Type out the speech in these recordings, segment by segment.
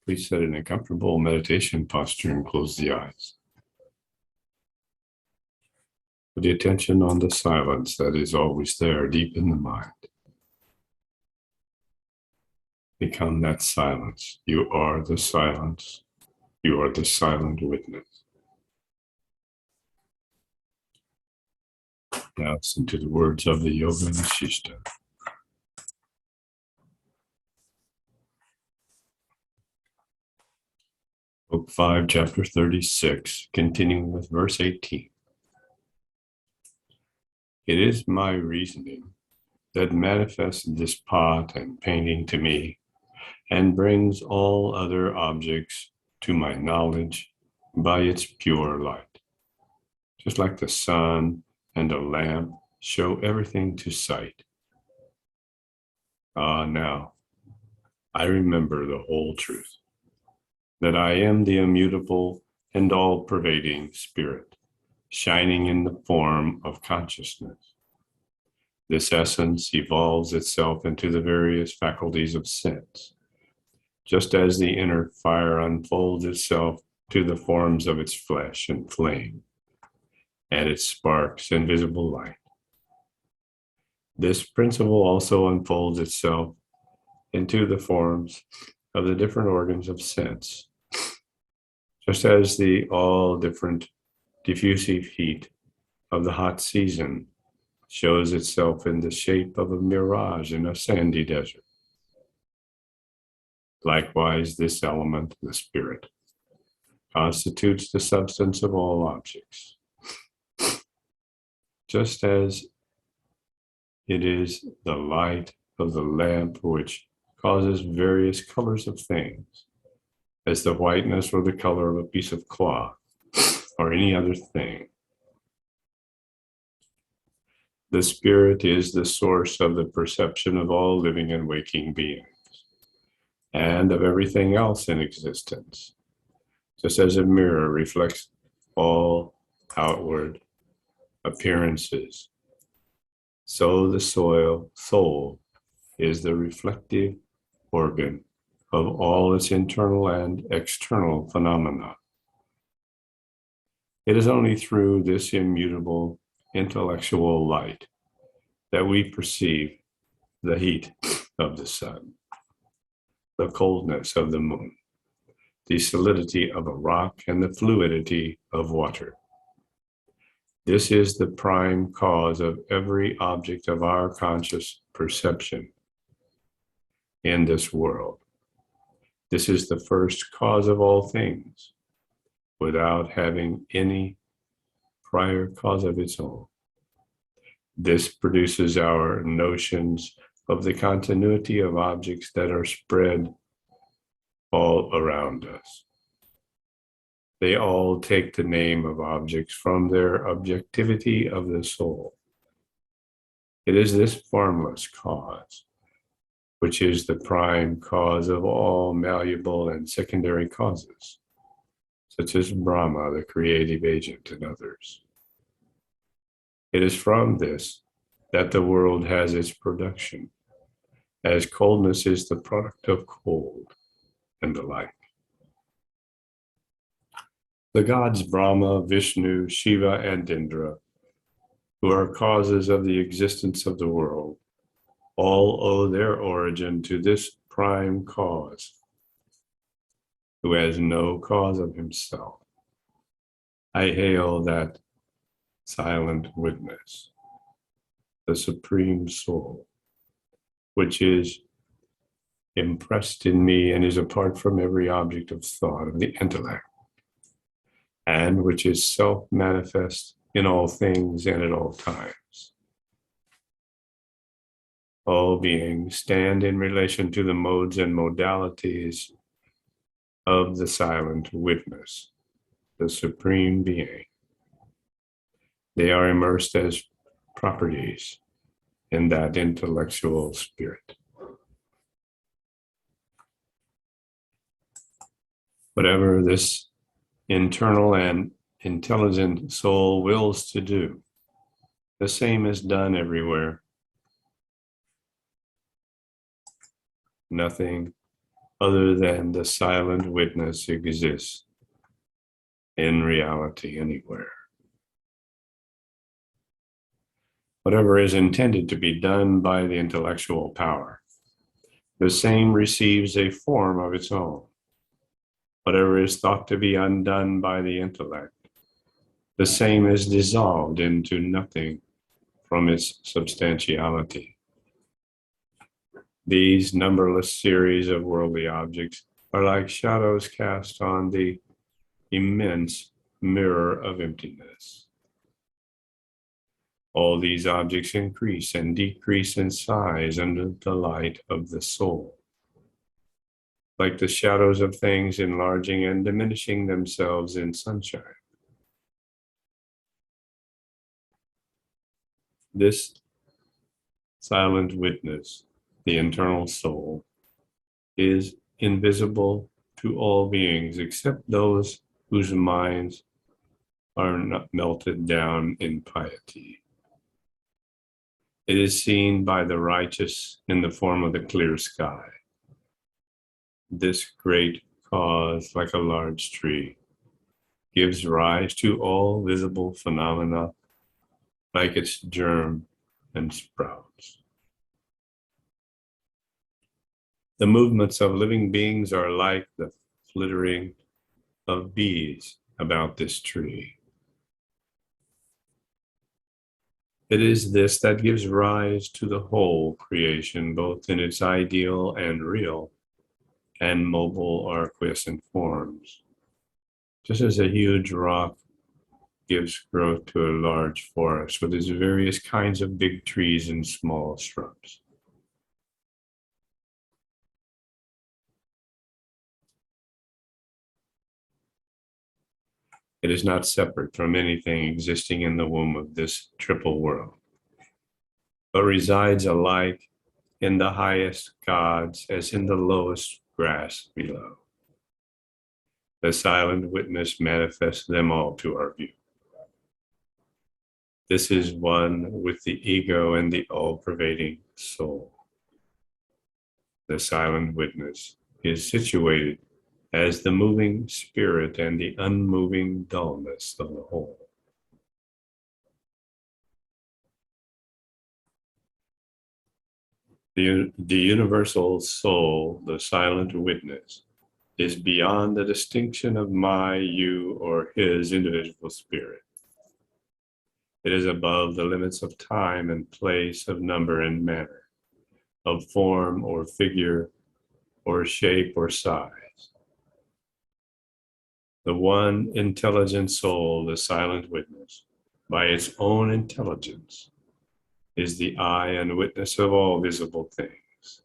Please sit in a comfortable meditation posture and close the eyes. Put the attention on the silence that is always there deep in the mind. Become that silence. You are the silence. You are the silent witness. Now listen to the words of the Yoga Nishishta. Book 5, Chapter 36, continuing with verse 18. It is my reasoning that manifests this pot and painting to me, and brings all other objects to my knowledge by its pure light. Just like the sun and a lamp show everything to sight. Now I remember the whole truth, that I am the immutable and all-pervading spirit, shining in the form of consciousness. This essence evolves itself into the various faculties of sense, just as the inner fire unfolds itself to the forms of its flesh and flame, and its sparks and visible light. This principle also unfolds itself into the forms of the different organs of sense, just as the all different diffusive heat of the hot season shows itself in the shape of a mirage in a sandy desert. Likewise, this element, the spirit, constitutes the substance of all objects, just as it is the light of the lamp which causes various colors of things, as the whiteness or the color of a piece of cloth or any other thing. The spirit is the source of the perception of all living and waking beings, and of everything else in existence, just as a mirror reflects all outward appearances. So the soul is the reflective organ of all its internal and external phenomena. It is only through this immutable intellectual light that we perceive the heat of the sun, the coldness of the moon, the solidity of a rock, and the fluidity of water. This is the prime cause of every object of our conscious perception in this world. This is the first cause of all things, without having any prior cause of its own. This produces our notions of the continuity of objects that are spread all around us. They all take the name of objects from their objectivity of the soul. It is this formless cause, which is the prime cause of all malleable and secondary causes, such as Brahma, the creative agent, and others. It is from this that the world has its production, as coldness is the product of cold, and the like. The gods Brahma, Vishnu, Shiva, and Indra, who are causes of the existence of the world, all owe their origin to this prime cause, who has no cause of himself. I hail that silent witness, the Supreme Soul, which is impressed in me and is apart from every object of thought of the intellect, and which is self-manifest in all things and at all times. All beings stand in relation to the modes and modalities of the silent witness, the Supreme Being. They are immersed as properties in that intellectual spirit. Whatever this internal and intelligent soul wills to do, the same is done everywhere. Nothing other than the silent witness exists in reality anywhere. Whatever is intended to be done by the intellectual power, the same receives a form of its own. Whatever is thought to be undone by the intellect, the same is dissolved into nothing from its substantiality. These numberless series of worldly objects are like shadows cast on the immense mirror of emptiness. All these objects increase and decrease in size under the light of the soul, like the shadows of things enlarging and diminishing themselves in sunshine. This silent witness, the internal soul, is invisible to all beings except those whose minds are not melted down in piety. It is seen by the righteous in the form of the clear sky. This great cause, like a large tree, gives rise to all visible phenomena like its germ and sprouts. The movements of living beings are like the flittering of bees about this tree. It is this that gives rise to the whole creation, both in its ideal and real, and mobile or quiescent forms. Just as a huge rock gives growth to a large forest with its various kinds of big trees and small shrubs. It is not separate from anything existing in the womb of this triple world, but resides alike in the highest gods as in the lowest grass below. The silent witness manifests them all to our view. This is one with the ego and the all-pervading soul. The silent witness is situated as the moving spirit and the unmoving dullness of the whole. The universal soul, the silent witness, is beyond the distinction of my, you, or his individual spirit. It is above the limits of time and place, of number and manner, of form or figure or shape or size. The one intelligent soul, the silent witness, by its own intelligence, is the eye and witness of all visible things.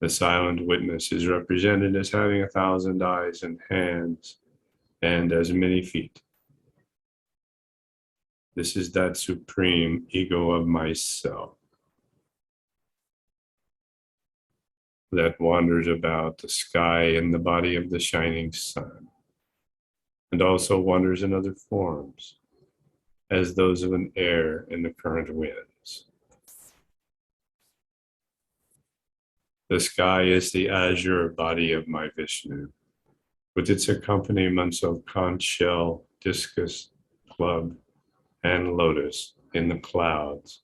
The silent witness is represented as having 1,000 eyes and hands and as many feet. This is that supreme ego of myself that wanders about the sky in the body of the shining sun, and also wanders in other forms, as those of an air in the current winds. The sky is the azure body of my Vishnu, with its accompaniments of conch shell, discus, club, and lotus in the clouds,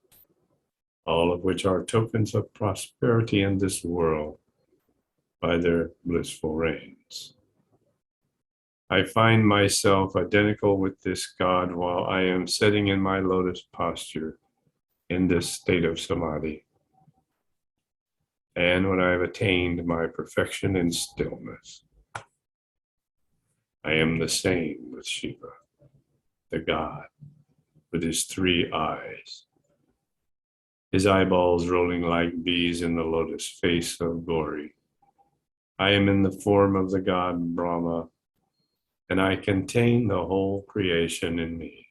all of which are tokens of prosperity in this world by their blissful rains. I find myself identical with this God while I am sitting in my lotus posture in this state of samadhi, and when I have attained my perfection in stillness. I am the same with Shiva, the God, with his 3 eyes, his eyeballs rolling like bees in the lotus face of Gauri. I am in the form of the God Brahma, and I contain the whole creation in me,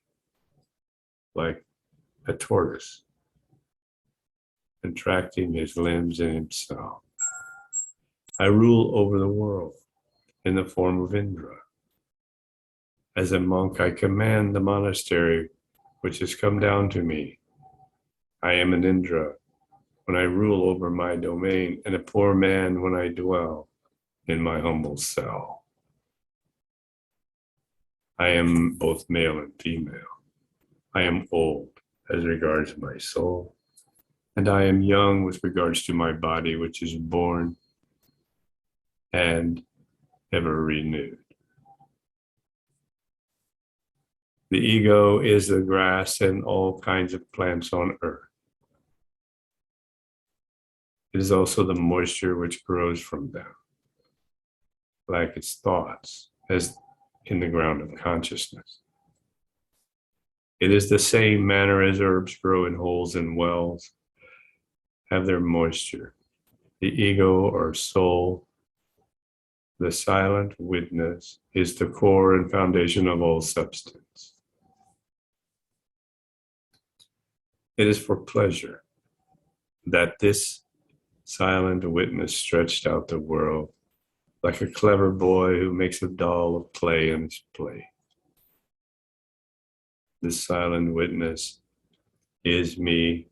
like a tortoise, contracting his limbs in himself. I rule over the world in the form of Indra. As a monk, I command the monastery which has come down to me. I am an Indra, when I rule over my domain, and a poor man when I dwell in my humble cell. I am both male and female. I am old as regards my soul, and I am young with regards to my body, which is born and ever renewed. The ego is the grass and all kinds of plants on earth. It is also the moisture which grows from them, like its thoughts, as in the ground of consciousness. It is the same manner as herbs grow in holes and wells, have their moisture. The ego or soul, the silent witness, is the core and foundation of all substance. It is for pleasure that this silent witness stretched out the world like a clever boy who makes a doll of clay in his play. This silent witness is me,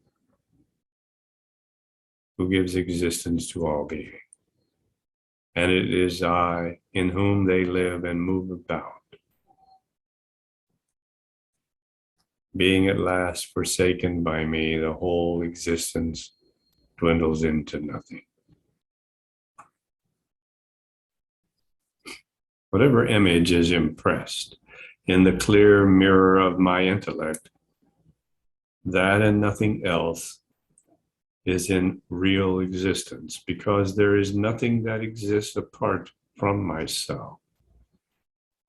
who gives existence to all being. And it is I in whom they live and move about. Being at last forsaken by me, the whole existence dwindles into nothing. Whatever image is impressed in the clear mirror of my intellect, that and nothing else is in real existence, because there is nothing that exists apart from myself.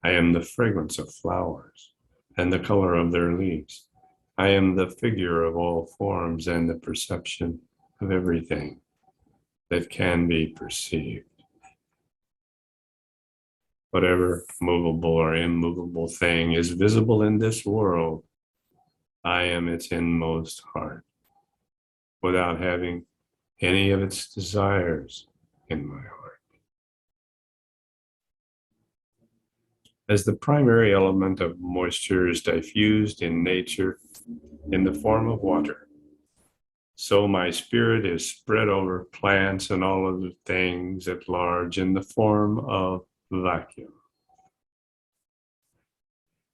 I am the fragrance of flowers and the color of their leaves. I am the figure of all forms and the perception of everything that can be perceived. Whatever movable or immovable thing is visible in this world, I am its inmost heart, without having any of its desires in my heart. As the primary element of moisture is diffused in nature in the form of water, so my spirit is spread over plants and all other things at large in the form of vacuum.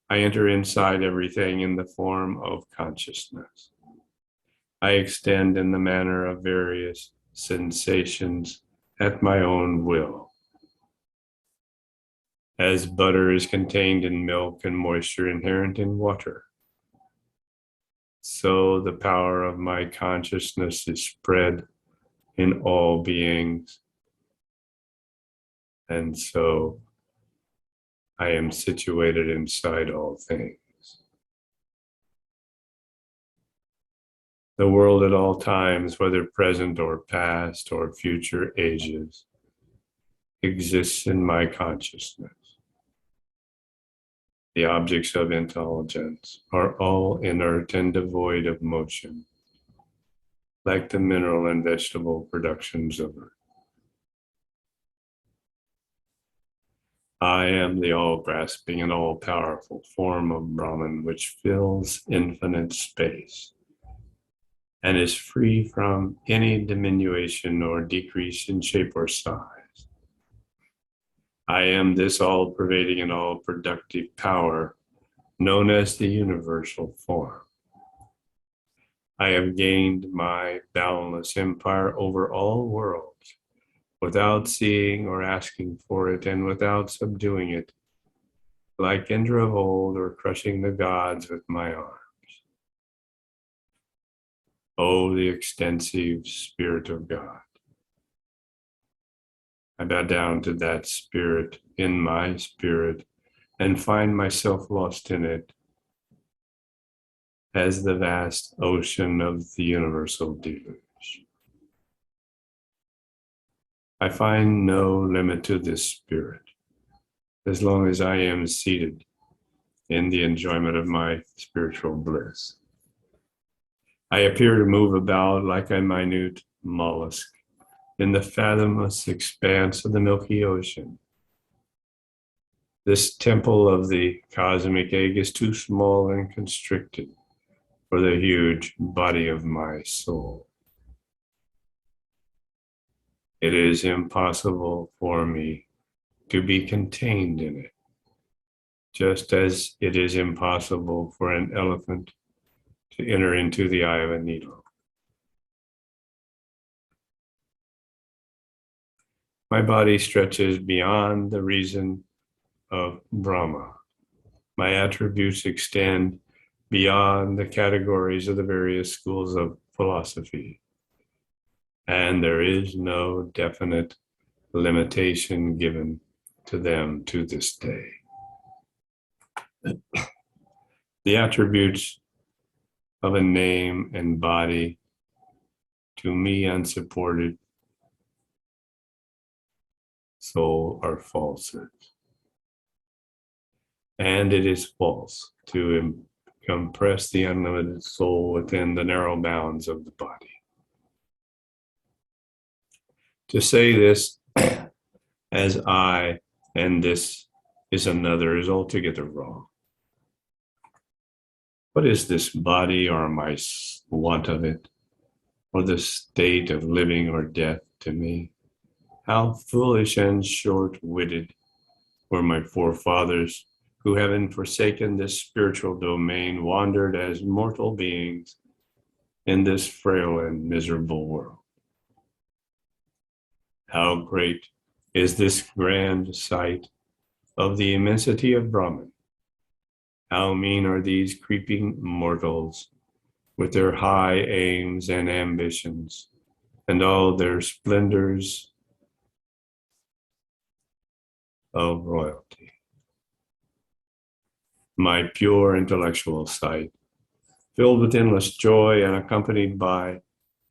I enter inside everything in the form of consciousness. I extend in the manner of various sensations at my own will. As butter is contained in milk and moisture inherent in water, so the power of my consciousness is spread in all beings, and so I am situated inside all things. The world at all times, whether present or past or future ages, exists in my consciousness. The objects of intelligence are all inert and devoid of motion, like the mineral and vegetable productions of earth. I am the all-grasping and all-powerful form of Brahman, which fills infinite space and is free from any diminution or decrease in shape or size. I am this all-pervading and all-productive power known as the universal form. I have gained my boundless empire over all worlds without seeing or asking for it and without subduing it, like Indra of old or crushing the gods with my arms. Oh, the extensive Spirit of God. I bow down to that spirit in my spirit and find myself lost in it as the vast ocean of the universal deluge. I find no limit to this spirit as long as I am seated in the enjoyment of my spiritual bliss. I appear to move about like a minute mollusk in the fathomless expanse of the Milky Ocean. This temple of the cosmic egg is too small and constricted for the huge body of my soul. It is impossible for me to be contained in it, just as it is impossible for an elephant to enter into the eye of a needle. My body stretches beyond the reason of Brahma. My attributes extend beyond the categories of the various schools of philosophy, and there is no definite limitation given to them to this day. The attributes of a name and body, to me unsupported soul, are falsehoods. And it is false to compress the unlimited soul within the narrow bounds of the body. To say this as I and this is another is altogether wrong. What is this body, or my want of it, or the state of living or death to me? How foolish and short-witted were my forefathers, who, having forsaken this spiritual domain, wandered as mortal beings in this frail and miserable world. How great is this grand sight of the immensity of Brahman! How mean are these creeping mortals with their high aims and ambitions and all their splendors of royalty. My pure intellectual sight, filled with endless joy and accompanied by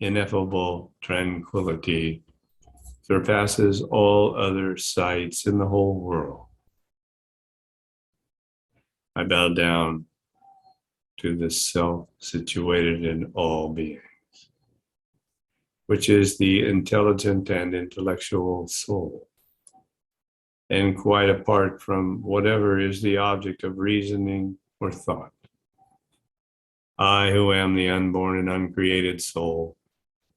ineffable tranquility, surpasses all other sights in the whole world. I bow down to the self situated in all beings, which is the intelligent and intellectual soul, and quite apart from whatever is the object of reasoning or thought. I, who am the unborn and uncreated soul,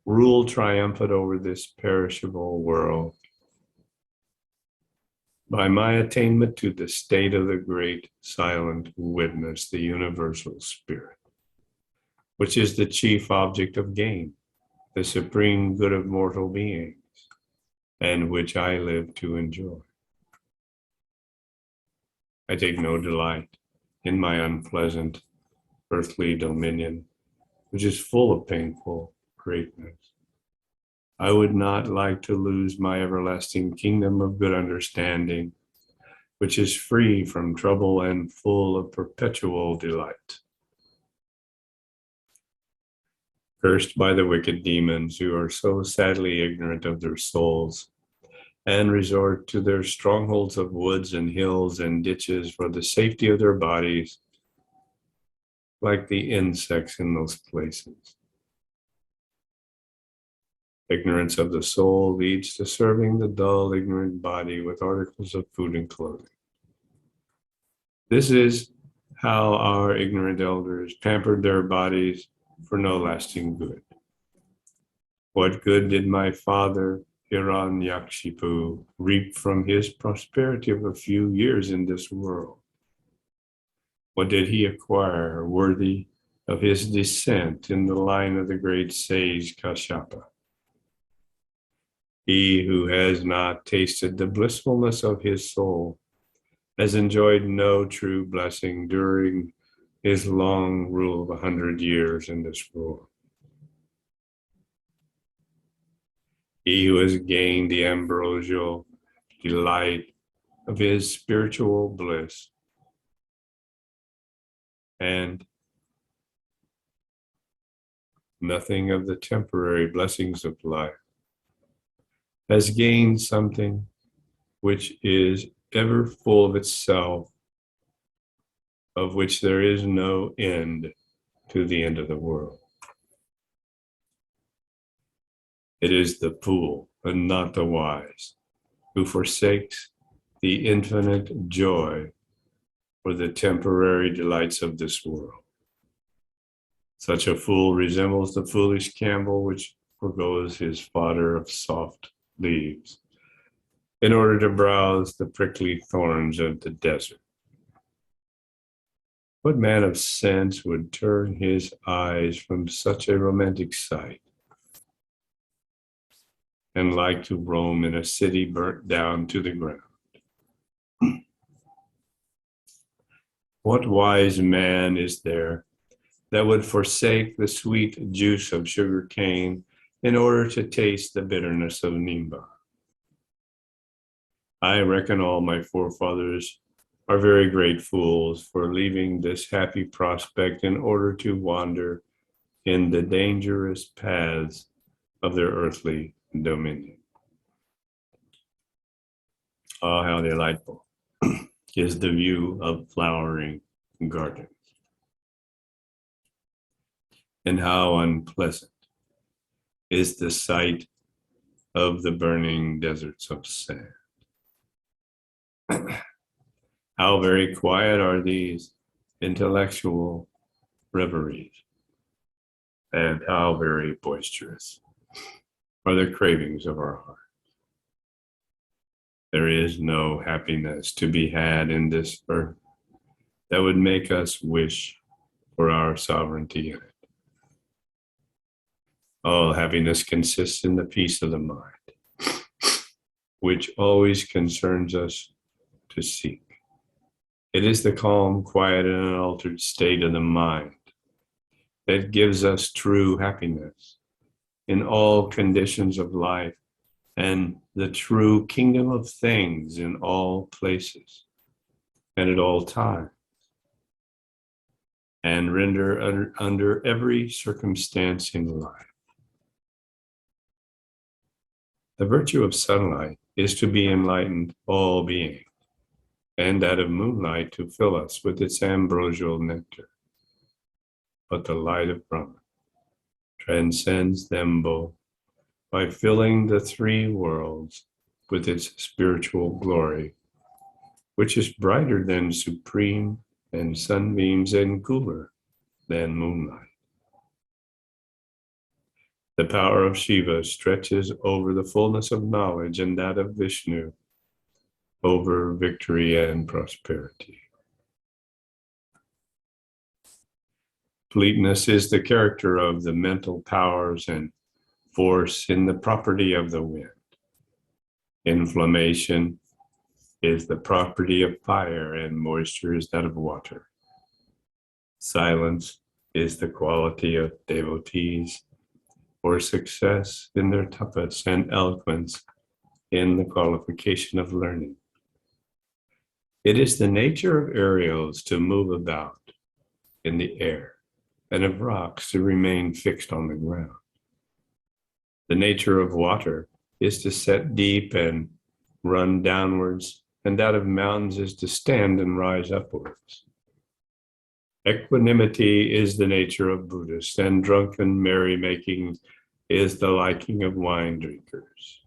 rule triumphant over this perishable world by my attainment to the state of the great silent witness, the universal spirit, which is the chief object of gain, the supreme good of mortal beings, and which I live to enjoy. I take no delight in my unpleasant earthly dominion, which is full of painful greatness. I would not like to lose my everlasting kingdom of good understanding, which is free from trouble and full of perpetual delight. Cursed by the wicked demons who are so sadly ignorant of their souls and resort to their strongholds of woods and hills and ditches for the safety of their bodies, like the insects in those places. Ignorance of the soul leads to serving the dull, ignorant body with articles of food and clothing. This is how our ignorant elders pampered their bodies for no lasting good. What good did my father, Hiranyakshipu, reap from his prosperity of a few years in this world? What did he acquire worthy of his descent in the line of the great sage Kashyapa? He who has not tasted the blissfulness of his soul has enjoyed no true blessing during his long rule of 100 years in this world. He who has gained the ambrosial delight of his spiritual bliss and nothing of the temporary blessings of life has gained something which is ever full of itself, of which there is no end to the end of the world. It is the fool and not the wise who forsakes the infinite joy for the temporary delights of this world. Such a fool resembles the foolish camel which forgoes his fodder of soft leaves in order to browse the prickly thorns of the desert. What man of sense would turn his eyes from such a romantic sight and like to roam in a city burnt down to the ground? What wise man is there that would forsake the sweet juice of sugar cane in order to taste the bitterness of nimba? I reckon all my forefathers are very great fools for leaving this happy prospect in order to wander in the dangerous paths of their earthly dominion. Oh, how delightful is the view of flowering gardens, and how unpleasant is the sight of the burning deserts of sand. How very quiet are these intellectual reveries, and how very boisterous are the cravings of our heart. There is no happiness to be had in this earth that would make us wish for our sovereignty in it. All happiness consists in the peace of the mind, which always concerns us to seek. It is the calm, quiet, and unaltered state of the mind that gives us true happiness in all conditions of life and the true kingdom of things in all places and at all times, and render under every circumstance in life. The virtue of sunlight is to be enlightened all being, and that of moonlight to fill us with its ambrosial nectar. But the light of Brahman transcends them both by filling the three worlds with its spiritual glory, which is brighter than supreme and sunbeams and cooler than moonlight. The power of Shiva stretches over the fullness of knowledge, and that of Vishnu over victory and prosperity. Fleetness is the character of the mental powers, and force in the property of the wind. Inflammation is the property of fire, and moisture is that of water. Silence is the quality of devotees, or success in their tapas, and eloquence in the qualification of learning. It is the nature of aerials to move about in the air, and of rocks to remain fixed on the ground. The nature of water is to set deep and run downwards, and that of mountains is to stand and rise upwards. Equanimity is the nature of Buddhists, and drunken merrymaking is the liking of wine drinkers.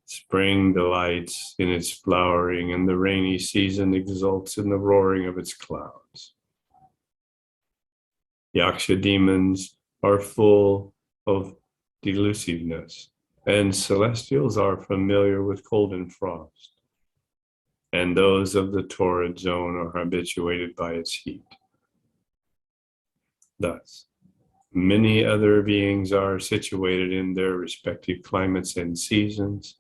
Spring delights in its flowering, and the rainy season exults in the roaring of its clouds. Yaksha demons are full of delusiveness, and celestials are familiar with cold and frost, and those of the torrid zone are habituated by its heat. Thus, many other beings are situated in their respective climates and seasons,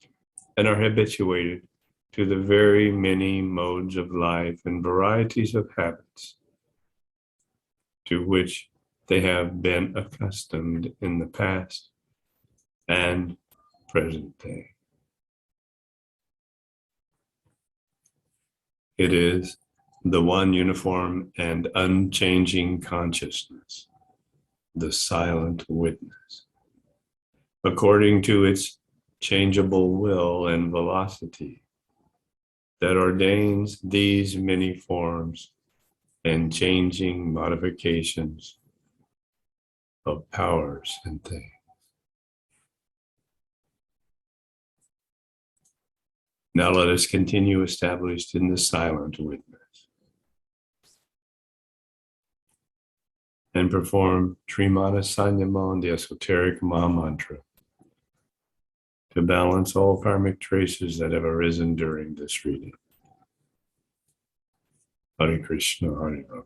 and are habituated to the very many modes of life and varieties of habits to which they have been accustomed in the past and present day. It is the one uniform and unchanging consciousness, the silent witness, according to its changeable will and velocity, that ordains these many forms and changing modifications of powers and things. Now let us continue established in the silent witness and perform Trimana Sanyamon, the esoteric Maha Mantra, to balance all karmic traces that have arisen during this reading. Hare Krishna, Hare Rama.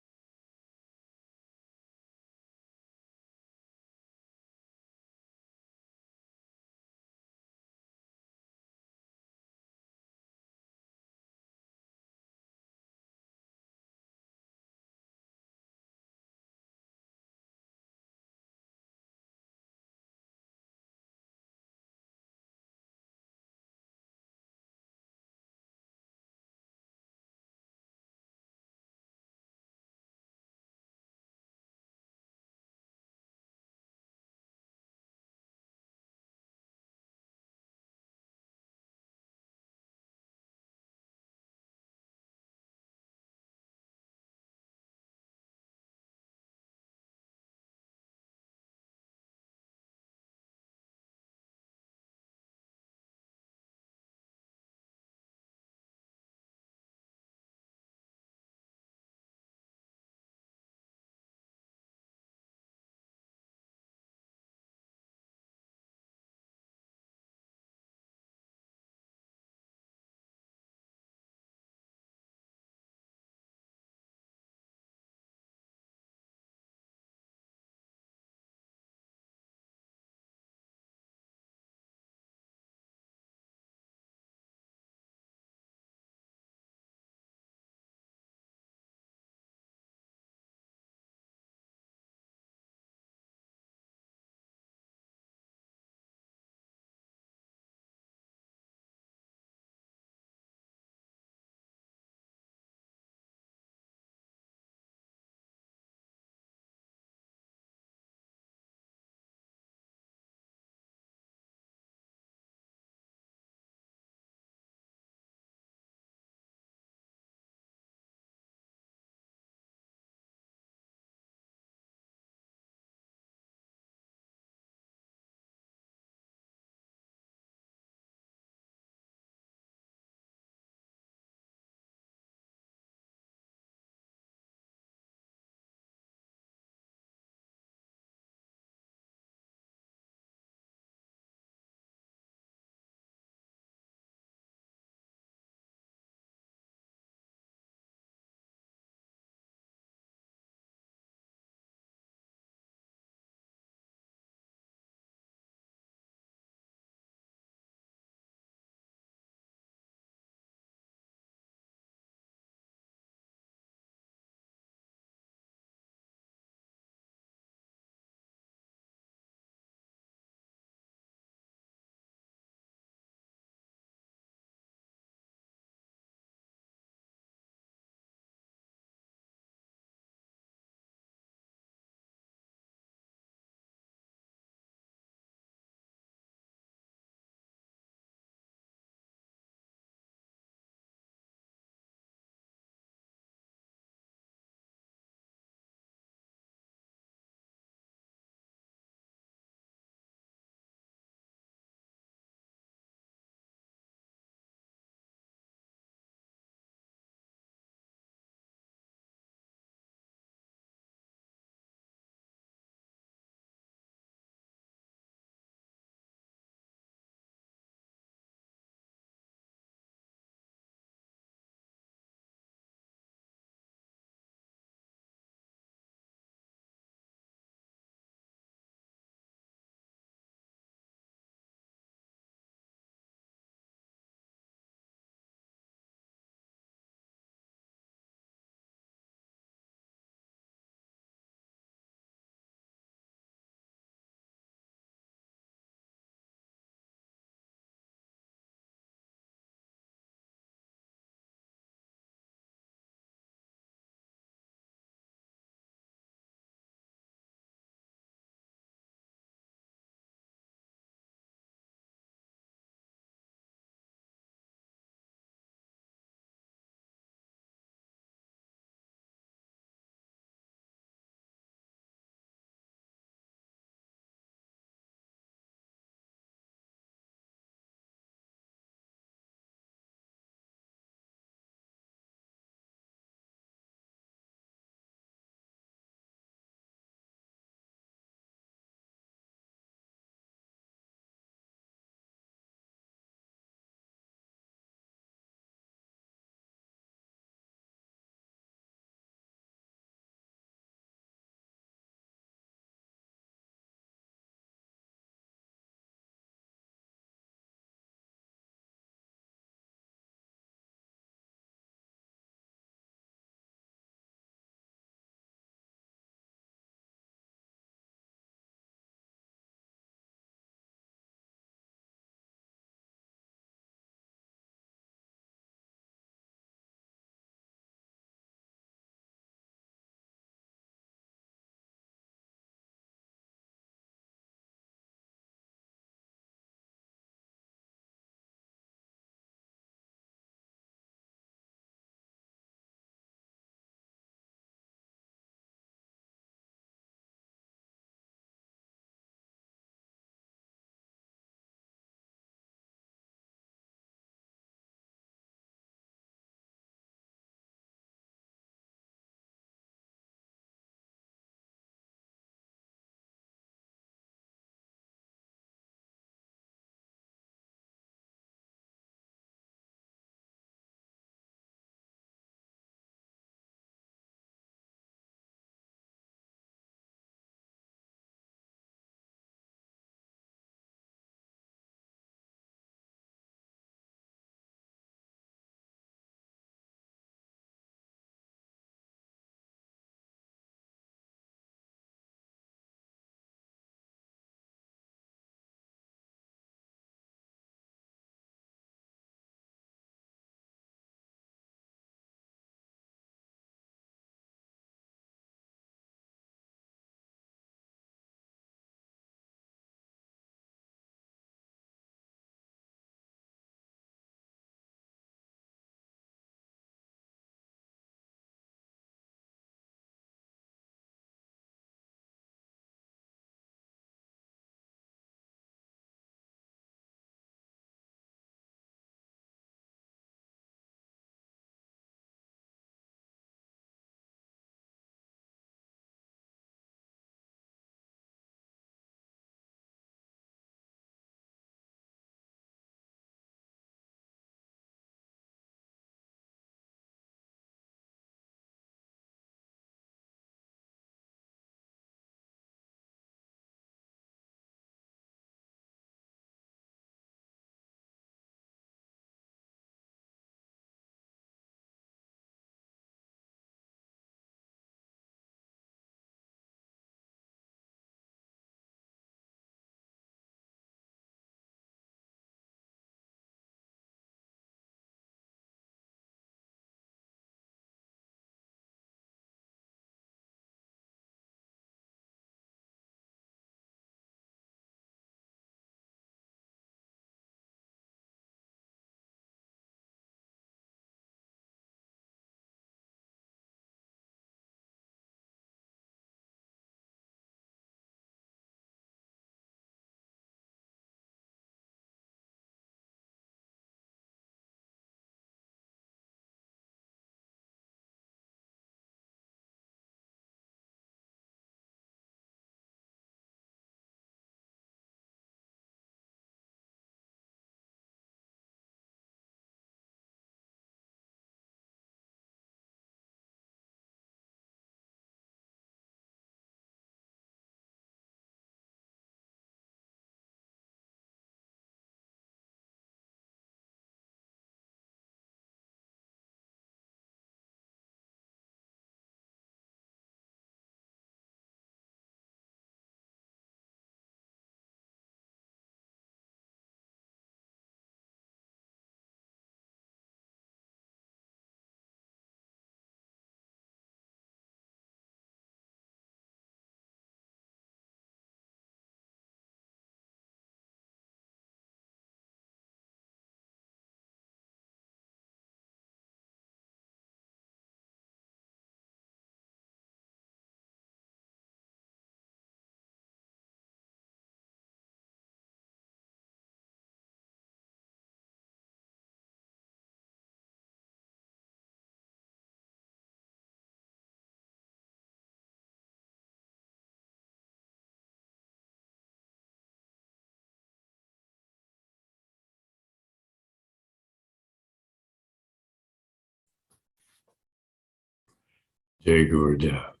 Jai Gurudev.